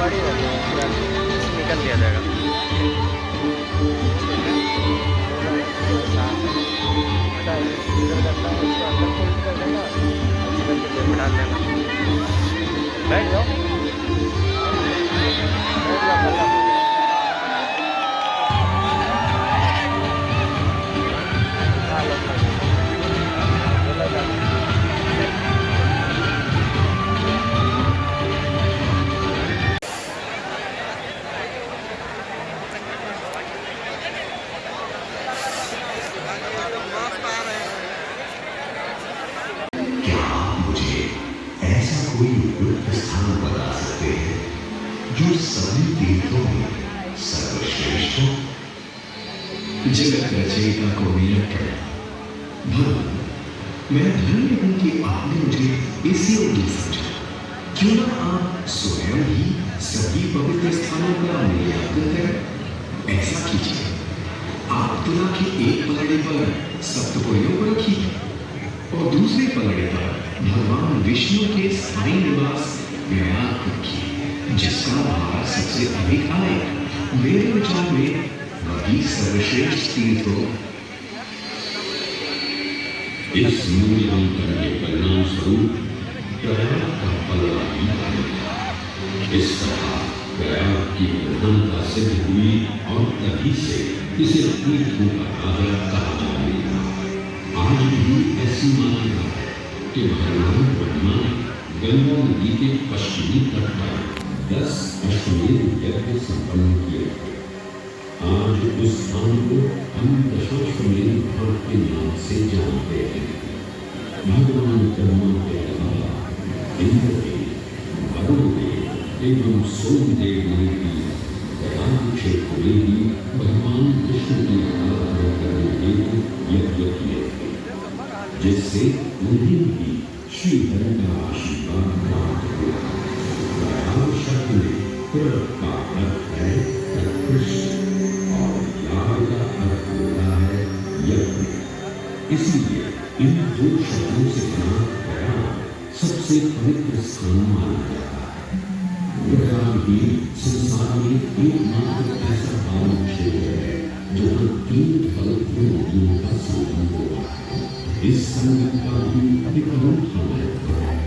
बड़ी रहती है पूरा निकल दिया जाएगा। इधर करना है इसको अंदर फोल्ड कर देना, चिकन के तेल में डाल देना। बैठ जाओ, बैठ जाओ। हाँ कोई उपयुक्त स्थान बता सकते हैं जो सभी तीर्थों में सर्वश्रेष्ठ हो। जगत रचयिता को मेरा प्रणाम। भगवान, मैं धन्य हूं कि आपने मुझे इस योग्य समझा। क्यों ना आप स्वयं ही सभी पवित्र स्थानों का मूल्यांकन करें। ऐसा कीजिए, आप तुला के एक पलड़े पर सप्तपुरियों को रखिए और दूसरे पलड़े पर भगवान विष्णु के स्थायी निवास प्रयाग रखिए, जिसका भार सबसे अधिक आए। मेरे विचार में वही सर्वश्रेष्ठ तीर्थ हो। इस मूल्यांकन के परिणाम स्वरूप प्रयाग का पलड़ा भी बदला। इस तरह प्रयाग की प्रधानता सिद्ध हुई और तभी से इसे तीर्थों का राजा कहा जाने लगा। आज भी ऐसी मान्यता है कि भगवान ब्रह्मा गंगा नदी के पश्चिमी तट पर 10 अश्वमेध यज्ञ संपन्न किए थे। आज उस स्थान को हम दशाश्वमेध घाट के नाम से जानते हैं। भगवान ब्रह्मा के अलावा इंद्रदेव, वरुणदेव एवं सोमदेव ने भी प्रयाग क्षेत्र में ही भगवान कृष्ण की आराधना करने हेतु यज्ञ किए थे, जिससे उन्हें भी श्री हरि का आशीर्वाद प्राप्त हुआ। प्रयाग शब्द में प्र का अर्थ है उत्कृष्ट और याग का अर्थ होता है यज्ञ। इसलिए इन दो शब्दों से बना प्रयाग सबसे पवित्र स्थान माना जाता है। प्रयाग ही संसार में एकमात्र ऐसा पावन क्षेत्र है जहाँ 3 पवित्र नदियों का संगम हुआ है। इस संगम का भी एक अनूठा महत्व है।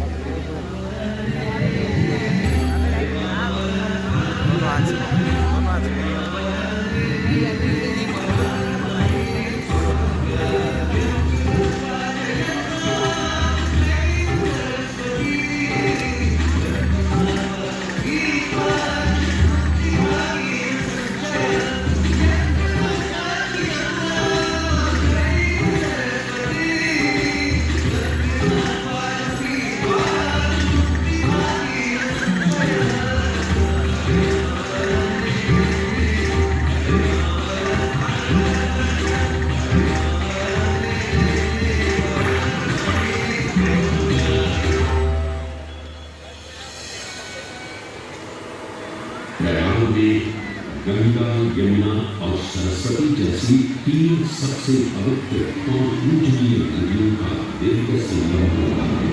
गंगा, यमुना और सरस्वती जैसी 3 सबसे पवित्र और पूजनीय नदियों का दीर्घ संगम होता है।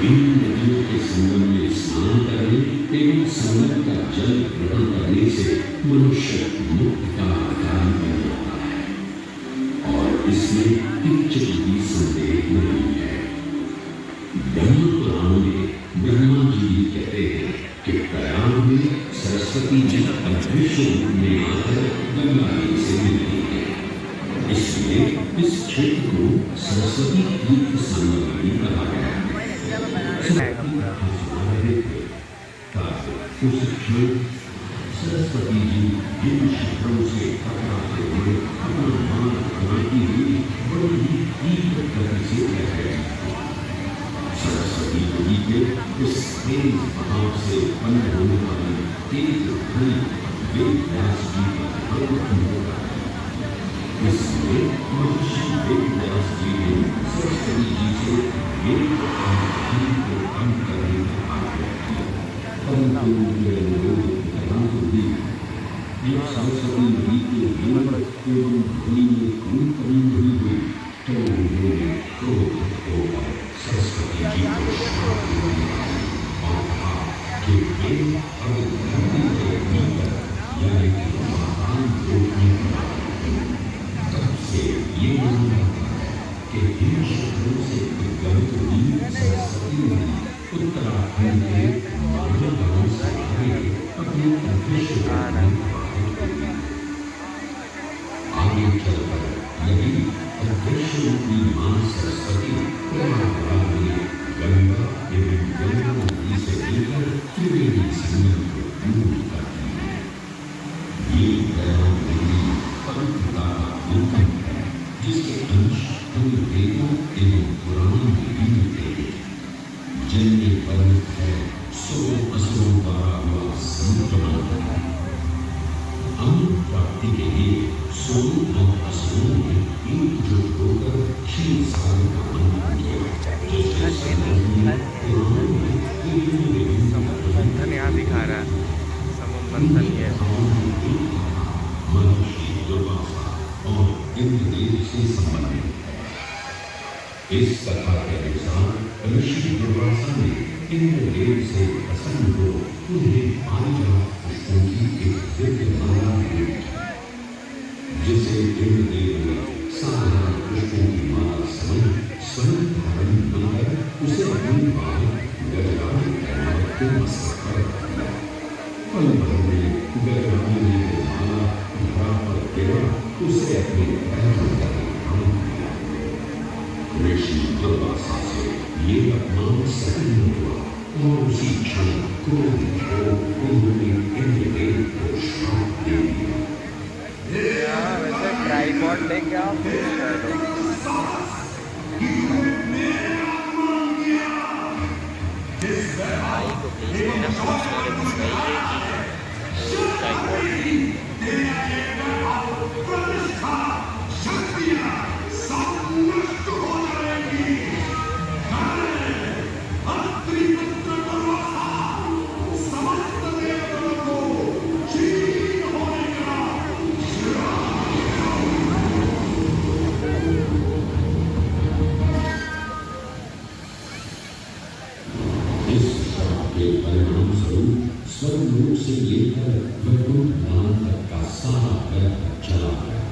इन नदियों के संगम में स्नान करने एवं संगम का जल ग्रहण करने से मनुष्य मुक्ति का अधिकारी बन जाता है और इसमें किंचित भी संदेह नहीं है। ब्रह्म पुराण में ब्रह्मा जी भी कहते हैं कि प्रयाग में सरस्वती जी अदृश्य रूप में आकर गंगा जी से मिलती है। इसलिए इस क्षेत्र को सरस्वती तीर्थ संगम भी कहा गया है। उस क्षण सरस्वती जी जिन शिखरों से टकराते हुए अपना मार्ग बनाती हुई बड़ी ही तीव्र गति से बह गई। सरस्वती नदी के उस तेज बहाव से उत्पन्न होने वाली तेज ध्वनि वेदव्यास जी का प्रकट होगा। इसलिए महर्षि वेदव्यास जी ने सरस्वती जी से वेद और ध्वनि को कम करने का आग्रह किया, परंतु उनके अनुरोध परंतु भी जब सरस्वती नदी के वेद एवं ध्वनि में कोई कमी नहीं हुई तो उन्होंने क्रोधित होकर सरस्वती जी को शाप दिया और कहा कि ये अब धरती के भीतर यानी कि महान लोक में तब से ये माना जाता है कि इन शब्दों से उद्गमित हुई सरस्वती नदी उत्तराखंड के मालवा गांव से आगे अपने उद्देश्य को आगे चलकर यही उद्देश्य रूपी मां सरस्वती प्रयागराज में गंगा एवं गंगा नदी से लेकर त्रिवेणी संगम को दूर करती है। ये गंगा नदी पवित्रता का उद्गम है जिसके अंश हम वेदों एवं पुराणों में भी मिलते हैं। जिनके पर्वत है सौ असुरों द्वारा हुआ समुद्र मंथन। अमृत प्राप्ति के लिए सोनू और असुरों ने एकजुट होकर क्षीर सागर का मंथन किया। मंथन यहाँ दिखा रहा है, समुद्र मंथन ये महर्षि दुर्वासा और इंद्रदेव से संबंधित है। इस कथा के अनुसार ऋषि दुर्वासा ने इंद्रदेव से प्रसन्न हो उन्हें पारिजात पुष्पों की एक दिव्य माला भेंट की, जिसे इंद्रदेव ने साधारण पुष्पों की माला समझ स्वयं धारण कर उसे अपनी बाल गजराज कैमर के मस्तक पर रख दिया। पल भर में गजराज ने वो माला धरा पर गिरा, उसे अपने पैर में धारण किया। ऋषि दुर्वासा से ये अपमान सहन न हुआ और उसी क्षण क्रोधित हो उन्होंने इंद्रदेव को श्राप दे दिया। वैसे ट्राइपॉड लेके आप भाई को प्लीज मेरा सोच रहे स्वर्गलोक से लेकर वैकुंठ धाम तक का सारा ग्रह चला गया।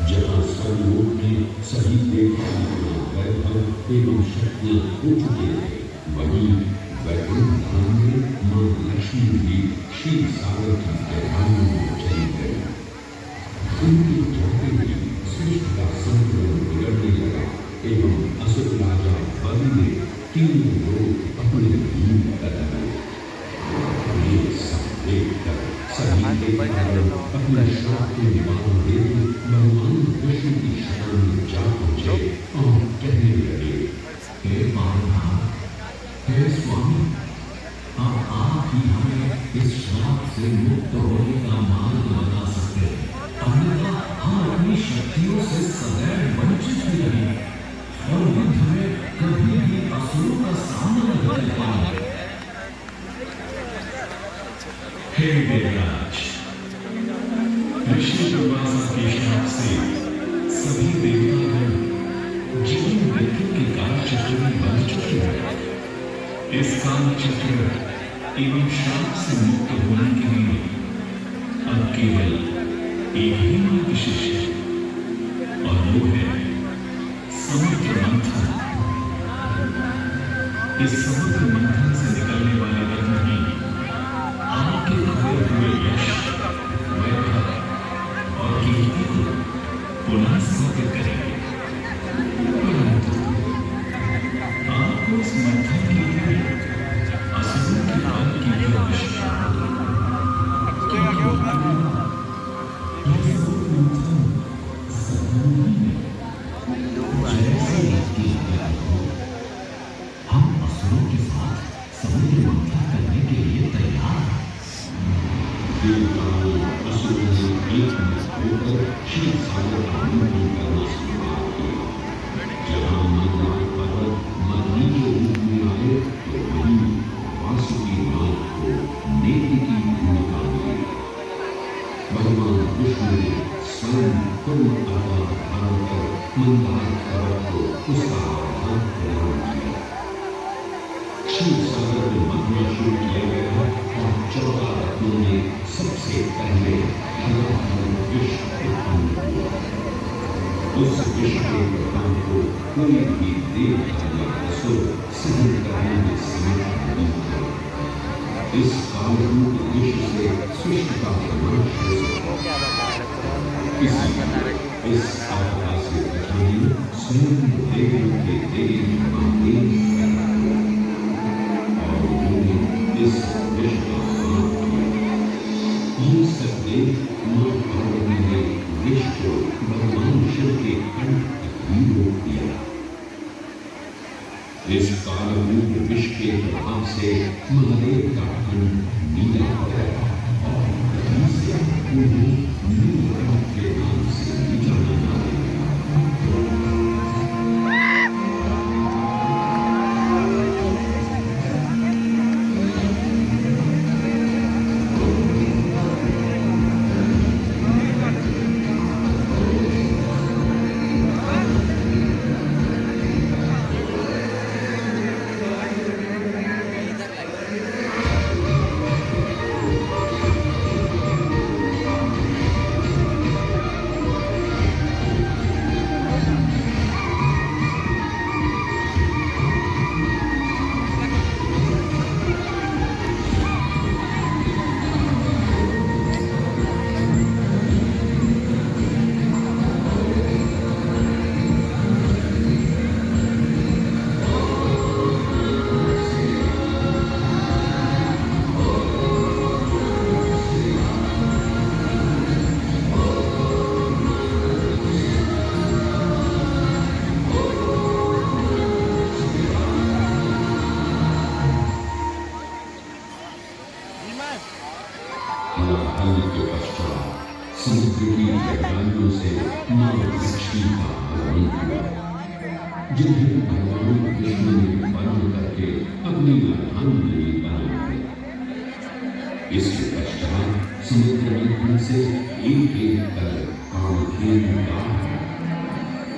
जहाँ स्वर्गलोक में सभी देवताओं वैभव एवं शक्तियां हो चुके थे, वहीं वैकुंठ धाम में मां लक्ष्मी भी क्षीर सागर की गहराइयों में चली गई। उनकी जाते ही सृष्टि का संतुलन बिगड़ने लगा एवं असुर राजा बलि ने तीनों लोग अपने धीन कर रहे। ये सब देखकर सभी देवताओं अपने श्राप के निवारण हेतु भगवान विष्णु की शरण में जा पहुंचे और कहने लगे, हे महाराज, हे स्वामी, अब आप ही हमें इस श्राप से मुक्त होने का मार्ग बता सकते हैं, अन्यथा हम अपनी शक्तियों से सदैव वंचित ही रहेंगे और युद्ध में कभी भी असुरों का सामना नहीं कर पाएंगे। हे देवराज, ऋषि दुर्वासा के श्राप से सभी देवतागण जीवन मृत्यु के काल चक्र में बंध चुके हैं। इस काल चक्र एवं श्राप से मुक्त होने के लिए अब केवल एक ही मार्ग शेष है और वो है समुद्र मंथन। इस समुद्र मंथन से निकलने वाले रत्न ही आपके खोए हुए यश, वैभव और कीर्ति को पुनः स्थापित करेंगे। परंतु आपको इस मंथन के लिए असुरों के बल की भी आवश्यकता होगी। यह समुद्र मंथन संभव नहीं है। जैसे इसकी हम असुरों के साथ समुद्र मंथन करने के लिए तैयार हैं। देवताओं असुरों ने एकमत होकर क्षीर सागर का मंथन करना शुरुआत की। जहाँ मंगला पर्वत मदनी के रूप में आए तो वहीं वासुकी नाग को नेति की भूमिका मिली। भगवान विष्णु ने स्वयं पूर्ण अवतार धारण कर मंदार पर्वत को उसका आधार प्रदान किया। क्षीर सागर में मदनी कोई भी देवता या असुर सहन करने में समर्थ नहीं थे। इस कालरूप विश्व से सृष्टि का विनाश हो सका। इस आपदा से बचाने स्वयं देवों के देव महादेव पैदा हुए और उन्होंने इस विश्व का समाप्त किया। ये सब देव मां पार्वती ने विश्व को भगवान शिव के कंठ तक ही रोक दिया। इस कालरूप विष के प्रभाव से महादेव का कंठ नीला हो गया और तभी से उन्हें नीलकंठ के नाम से जाना जाने लगा। के पश्चात समुद्र की गहराइयों से मां लक्ष्मी का आगमन हुआ, जिन्हें भगवान विष्णु ने पालन करके अपनी अर्धांगिनी बनाई। इसके पश्चात समुद्र मंथन से एक एक कर कामधेनु गाय,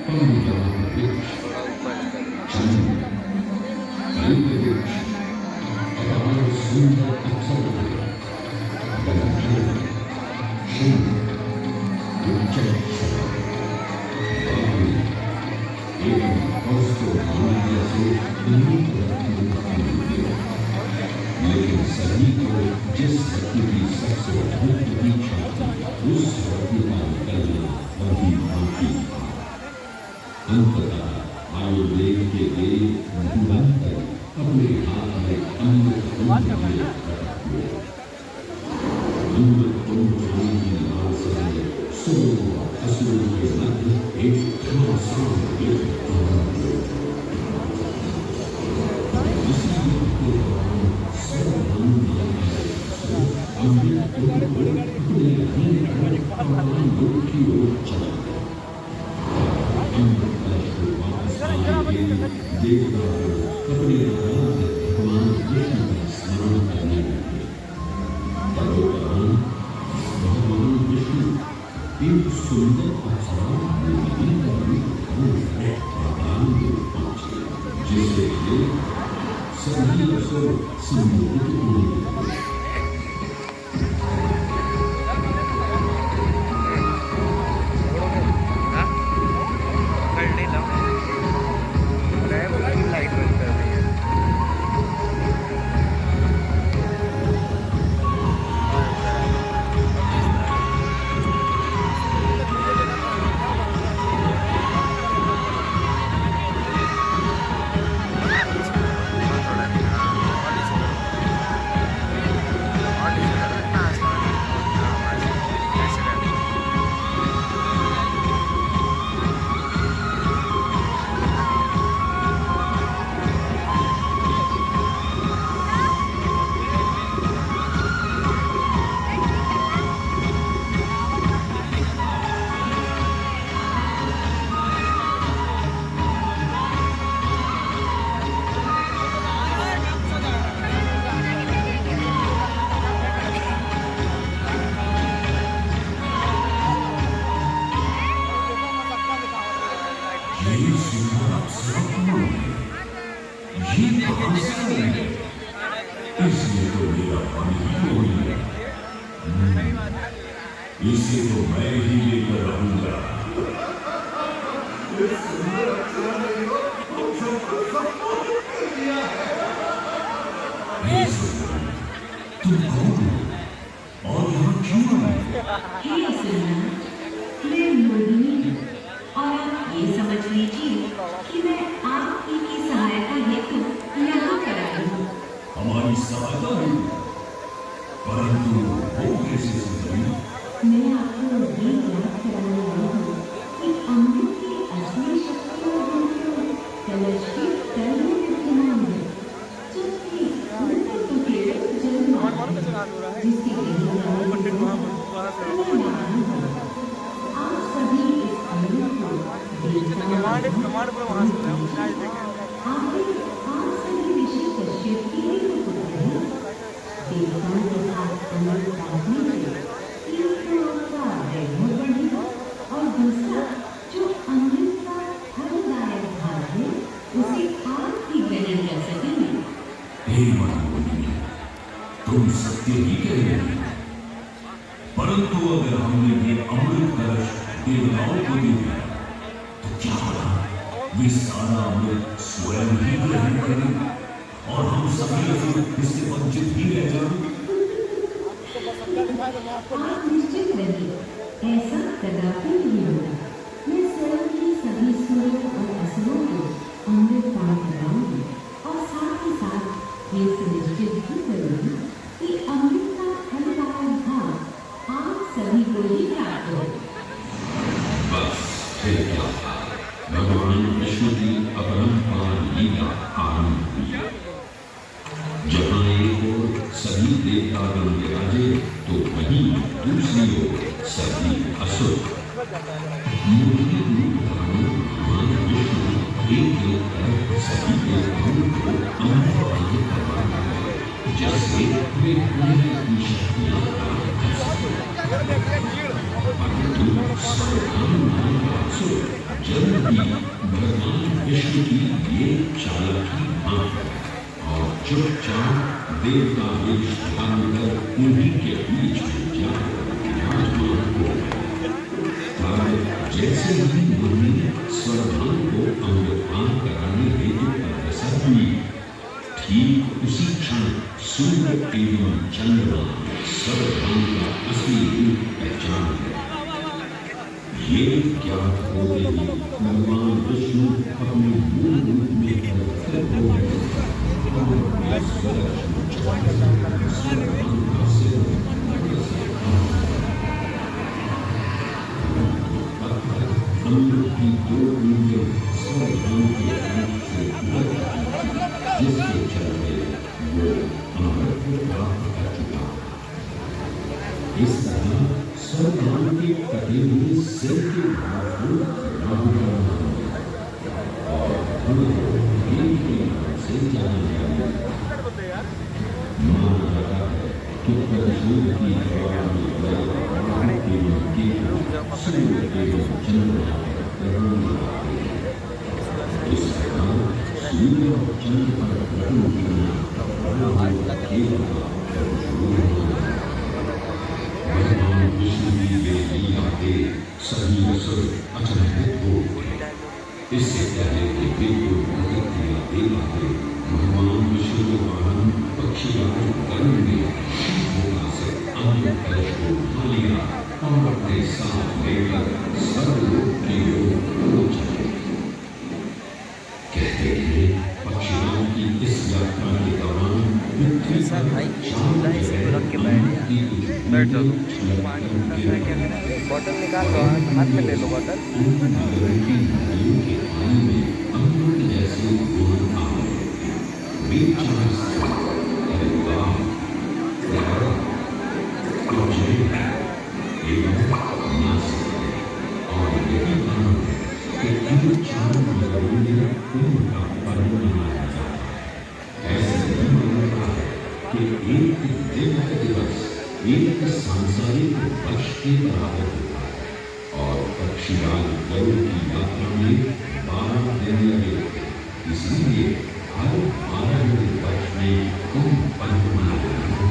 पारिजात वृक्ष, चंद्र, कल्प वृक्ष और सुंदर अप्सराएं लेकिन सभी को जिस रत्न की सबसे अद्भुत इच्छा थी उस रत्न का निकलना वही बाकी था। अंततः आयुर्वेद के देव निरंतर अपने हाथ में अमृत कुंभ में प्रकट हुए। अमृत कुंभ की लालसा में सुरों और असुरों के मध्य एक घमासान युद्ध आरंभ हुआ। इसी युद्ध के दौरान सर्वधर्म नाम के असुर अमृत कुंभ को अपने रहने पर भगवान लोक की ओर चला गया। अमृत कलश को वापस पाने के लिए देवता अपने आराध्य भगवान विष्णु का स्मरण करने लगे। तदुपरांत भगवान विष्णु एक सुंदर अप्सरा मोहिनी का रूप धारण कर पाताल में पहुंचे, जिसे देख सभी असुर सम्मोहित होने लगे। इसे तो मैं ही लेकर रहूंगा। तुम कौन हो और यहाँ क्यों आए? हे सुनना, मैं मोहिनी हूँ और आप ये समझ लीजिए कि मैं आपकी की सहायता हेतु यहाँ पर आई हूँ। हमारी सहायता हुई, परंतु वो कैसे सुधरी? मैं आपको ये याद कराने आई हूँ कि अमृत की असली शक्ति और गुण तो कलश के तल में विद्यमान है, जबकि अंदर तो केवल जल है, जिसकी गहराई में कोई नहीं है। आप सभी इस अमृत को देवताओं आखिर आप सभी ऋषि कश्यप के ही तो पुत्र हैं। देवताओं के साथ अमृत बांटने से एक तो आपका वैभव बढ़ेगा और दूसरा जो अमृत का फलदायक भाग है उसे आप ही ग्रहण कर सकेंगे। हे मनमोहिनी, तुम सत्य ही कह रही हो, परंतु अगर हमने ये अमृत कलश देवताओं को दे दिया तो क्या होगा? वे सारा अमृत स्वयं ही ग्रहण करें और हम सभी असुर इससे वंचित ही रह जाएं। आप निश्चित रहिए, ऐसा कदापि नहीं होगा। मैं स्वयं ही सभी सुरों और असुरों को अमृत पान कराऊंगी और साथ ही साथ ये सुनिश्चित भी करूंगी कि अमृत का फलदायक भाग आप सभी को ही प्राप्त हो। बस फिर क्या था? भगवान विष्णु की अपरंपार लीला आरंभ हुई। जहाँ एक ओर सभी देवतागण विराजे तो वहीं दूसरी ओर सभी असुर। मूर्ति रूप धारण भगवान विष्णु एक तरफ सभी देवताओं को अमृत करवा रहे, जिससे वे पुण्य की शक्तियां प्राप्त कर सकें। परंतु सावधान असुर जल्द ही भगवान विष्णु की ये चालाकी भांप और चुपचाप देवता वेश धारण कर उन्हीं के बीच में जाकर विराजमान हो गए। जैसे ही उन्होंने स्वरभान को अमृतपान कराने हेतु अग्रसर हुई, ठीक उसी क्षण सूर्य एवं चंद्रमा स्वरभान का असली रूप पहचान गए। ये ज्ञात होते ही भगवान विष्णु अपने मूल रूप में परिवर्तित हो गए और स्वरभान का सिर अमृत की दो बूंदें स्वरभान के हाथ से लग गई, जिसके चलते वो अमृत प्राप्त कर चुका। इस तरह स्वरभान के कटे हुए सिर के भाग को राहु का नाम दिया और धनुष के नाम से जाना गया। माना जाता है कि प्रतिशोध की हवा में गए राहु एवं केतु सूर्य एवं चंद्रमा पर ग्रहण लगाते हैं। इस प्रकार सूर्य और चंद्र पर ग्रहण करना राहु केतु का प्रतिशोध होता है। भगवान विष्णु की वे लीला देख सभी असुर अचंभित हो गए। इससे पहले कि वे कोई प्रतिक्रिया दे पाते, भगवान विष्णु के वाहन पक्षीराज गरुड़ ने शीघ्रता से अमृत कलश को उठा लिया और अपने साथ लेकर स्वर्गलोक की ओर हो चले। कहते हैं पक्षीराज की इस यात्रा के दौरान पृथ्वी पर बॉटल निकाल लो, हाथ में ले लो बॉटल। और यही कारण है कि इन चारों नगरों में कुंभ का पर्व मनाया जाता है। ऐसे ही मान्यता है कि एक दिव्य दिवस एक सांसारिक वर्ष के बराबर होता है और पक्षीराज गरुड़ की यात्रा में 12 दिन लगे थे। इसलिए हर 12वें वर्ष में कुंभ पर्व मनाया जाता है।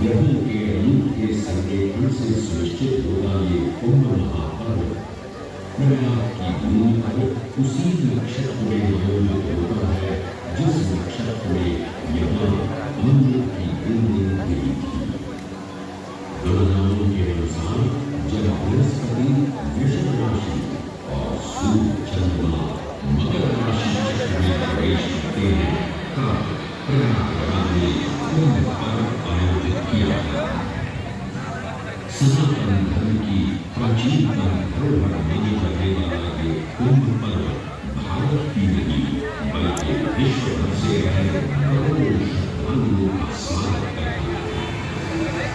ग्रहों के अनूठे संकेतन से सुनिश्चित होगा ये कुंभ महापर्व। प्रयाग की भूमि पर उसी नक्षत्र में आयोजित होता है जिस नक्षत्र में यहाँ अमृत की बूंदें गिरी थी। गणनाओं के अनुसार जब बृहस्पति वृषभ राशि और सूर्य चंद्रमा मकर राशि चक्र में प्रवेश करते हैं तब प्रयागराज में कुंभ पर्व आयोजित किया गया। सनातन धर्म की प्राचीनतम धरोहर मानी जाने वाला ये कुंभ पर्व भारत की नहीं बल्कि विश्व भर से आए करोड़ों श्रद्धालुओं का स्वागत करता है।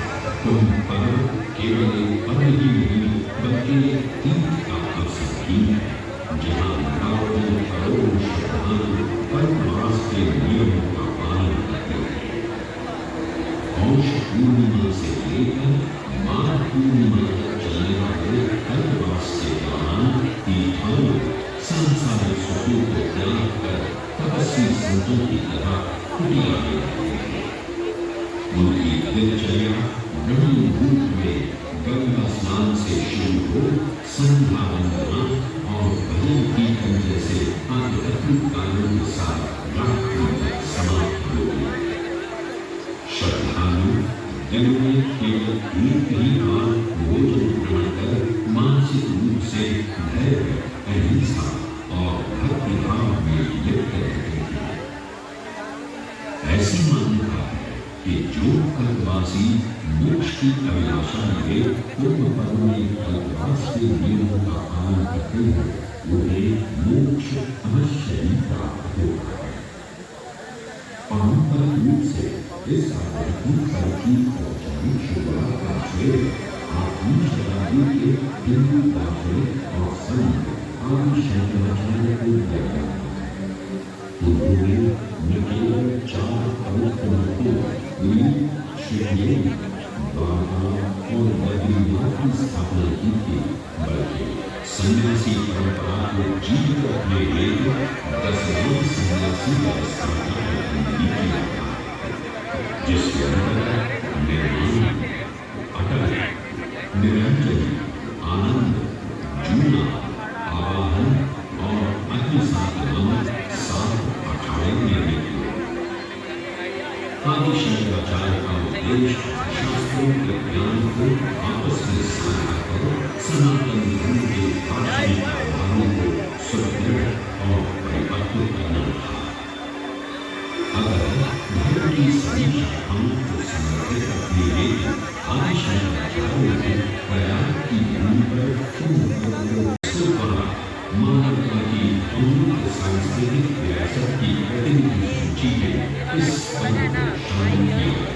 कुंभ पर्व केवल एक पर्व ही नहीं बल्कि एक तीर्थ का अवसर भी है जहाँ लाखों करोड़ों श्रद्धालु कल्पवास के नियमों का पालन करते हैं। पौष पूर्णिमा से लेकर माघ पूर्णिमा तक चलने वाले कल्पवास के दौरान तीर्थाटन सांसारिक सुखों को त्याग कर तपस्वी संतों की तरह कुटिया में रहते हैं। उनकी दिनचर्या ब्रह्म मुहूर्त में गंगा स्नान से शुरू हो संध्या वंदना और भजन कीर्तन जैसे आध्यात्मिक कार्यों के साथ रात्रि तक समाप्त होगी। श्रद्धालु दिन में केवल एक ही बार भोजन ग्रहण कर मानसिक रूप से धैर्य, अहिंसा और भक्ति भाव में लिप्त रहते हैं। ऐसी मान्यता है कि जो कल्पवासी मोक्ष की अभिलाषा लिए कुंभ पर्व में कल्पवास के नियमों का पालन करते हैं उन्हें मोक्ष अवश्य ही प्राप्त होगा। पारंपरिक रूप से इस आध्यात्मिक पर्व की औपचारिक शुरुआत का श्रेय 8वीं शताब्दी के हिंदू दार्शनिक और संत आदि शंकराचार्य को दिया गया। उन्होंने न केवल 4 पवित्र मठों श्रीदेवी, द्वारका और बद्रीनाथ की स्थापना की थी बल्कि सन्यासी परंपरा को जीवित रखने के लिए 10वें सन्यासी व्यवस्था का गठन भी किया था जिसके अंतर्गत निर्माण, अटल, निरंजन, आनंद, जूना, आवाहन और अग्निसात 7 अखाड़े निर्मित हुए। आदि शंकराचार्य का उद्देश्य शास्त्रों के ज्ञान को आपस में साझा कर सनातन धर्म के दार्शनिक आधारों को सुदृढ़ और परिपक्व करना था। अगर धर्म की सभी शाखाओं को समर्पित रखने हेतु आदि शंकराचार्य ने प्रयाग की भूमि पर कुंभ पर्व को मानवता की अमूल्य सांस्कृतिक विरासत की प्रतिनिधि सूची में इस पर्व को शामिल किया।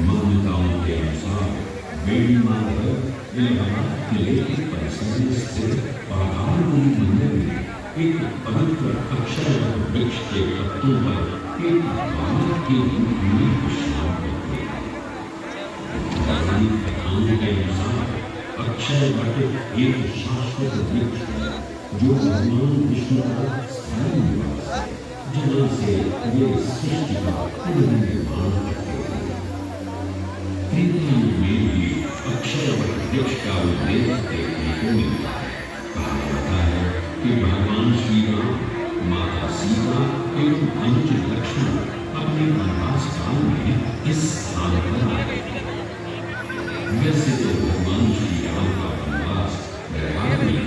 मान्यताओं के अनुसार वेणी माधव इलाहाबाद किले के परिसर में स्थित पातालपुरी मंदिर में एक पवित्र अक्षरवट वृक्ष के पत्तों पर एक बालक के रूप में विश्राम करते हैं। पौराणिक कथाओं के अनुसार अक्षय वट एक शाश्वत वृक्ष है जो भगवान विष्णु का स्थायी निवास है, जहाँ से वे सृष्टि का पुनर्निर्माण करते हैं। त्रेता युग में भी अक्षय वट वृक्ष का उल्लेख देखने को मिलता है। कहा जाता है कि भगवान श्री राम, माता सीता एवं अनुज लक्ष्मण अपने वनवास काल में इस स्थान पर आए। वैसे तो भगवान श्री राम का वनवास व्यवहार में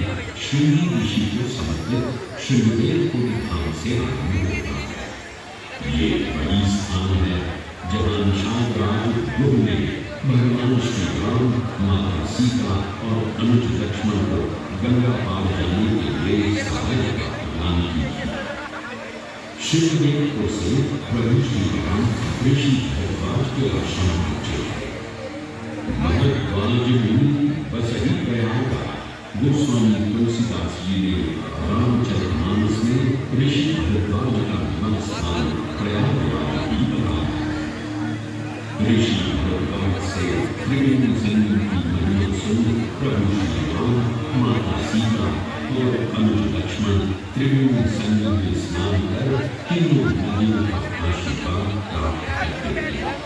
श्रृंगी ऋषि को समर्पित श्रृंगेर को धाम से आरंभ होता है। ये वही स्थान है जहाँ निषाद राज युग में भगवान श्री राम, माता सीता और अनुज लक्ष्मण को गंगा पार जाने के लिए सहायता प्रदान की। श्रृंगेर को से प्रभु श्री राम ऋषि भरद्वाज के आश्रम पहुंचे। भरद्वाज मुनि बसही प्रयाग गोस्वामी तुलसीदास जी ने रामचरितमानस में ऋषि भरद्वाज का निवास स्थान प्रयागराज ही बताया। ऋषि भरद्वाज से त्रिवेणी संगम की महिमा सुन प्रभु श्री राम, माता सीता और अनुज लक्ष्मण त्रिवेणी संगम में स्नान कर तीनों नदियों का आशीर्वाद प्राप्त करते हैं।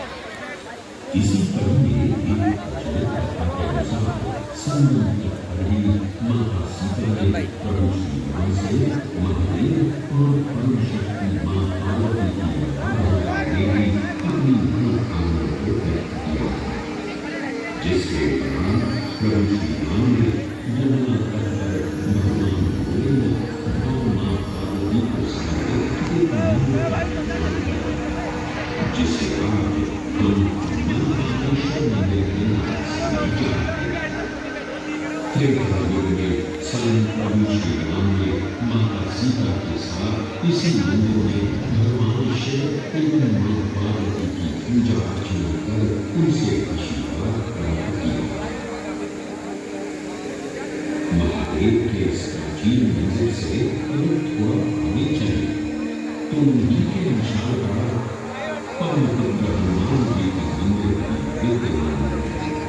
इसी क्रम में एक प्रचलित कथा के अनुसार संगम तट पर ही माता सीता ने प्रभु श्री राम से महादेव और परम शक्ति मां पार्वती की आराधना करने की अपनी मनोकामना को व्यक्त किया, जिसके दौरान प्रभु श्री राम ने यमुना तट पर भगवान भोलेनाथ और मां पार्वती को समर्पित एक मंदिर का निर्माण किया, जिससे बाद हम महाकालेश्वर मंदिर के नाम से जानते हैं। त्रेता युग में स्वयं प्रभु श्री राम ने माता सीता के साथ इसी मंदिर में भगवान शिव एवं मां पार्वती की पूजा अर्चना कर उनसे आशीर्वाद प्राप्त किया। महादेव के इस प्राचीन मंदिर से अगर थोड़ा आगे चले तो उन्हीं के निशान पर परम पुत्र हनुमान जी के मंदिर की विद्यमान प्राचीन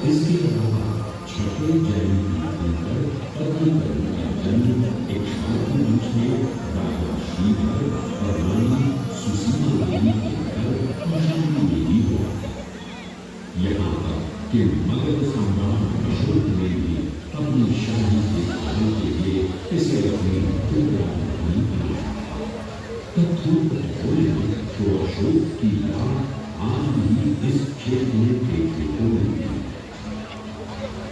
इसके अलावा छठे जैन तीर्थंकर पद्मकर्ण का जन्म एक शांति वंश में राजा श्रीधर और रानी सुसीमा देवी के घर कौशाम्बी में ही हुआ। यहाँ तक कि मगध सम्राट अशोक ने भी अपनी शाही देखभाल के लिए इसे अपनी राजधानी बनाया। तथ्यों को खोलें तो अशोक की याद आज भी इस क्षेत्र में देखने को मिलती है।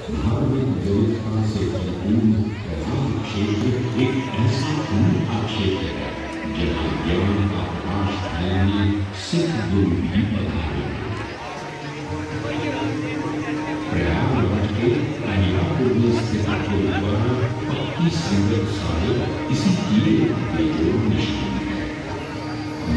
धार्मिक विविधता से परिपूर्ण प्रयाग क्षेत्र एक ऐसा अनूठा क्षेत्र है जहाँ ज्ञान का प्रकाश फैलाने सिख गुरु भी पधारे। प्रयागराज के अहियापुर में स्थित गुरुद्वारा पक्की संगत साहिब इसी किले बेजोड़ निशान है।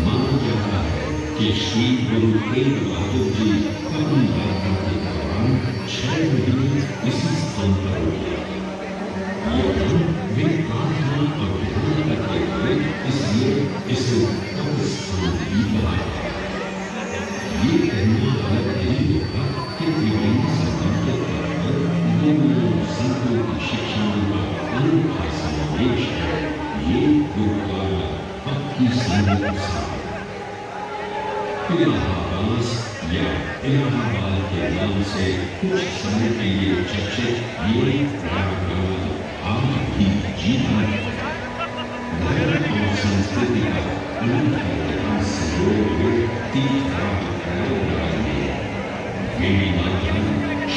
माना जाता है कि श्री गुरु तेग बहादुर जी अपनी यात्रा के दौरान 6 महीने इसी स्थान पर रुके। यह वे प्रार्थना और ध्यान करते हुए, इसलिए इसे कब्रिस्तान भी कहा है। ये कहना गलत नहीं होगा कि त्रिवेणी संगम के तौर पर गुरुओं और संतों की शिक्षाओं का अनूठा समावेश है। ये गुरुद्वारा पक्की संगत साहिब इलाहाबाद या इलाहाबाद के नाम से कुछ समय के लिए चर्चित ये प्रयागराज आज भी जीवन धर्म और संस्कृति का अनूठा इतिहास संजोए हुए तीर्थराज प्रयागराज में देवी माता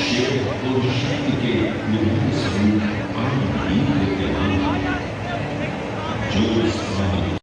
शिव और शक्ति के विभिन्न स्वरूप आज भी विद्यमान हैं। जो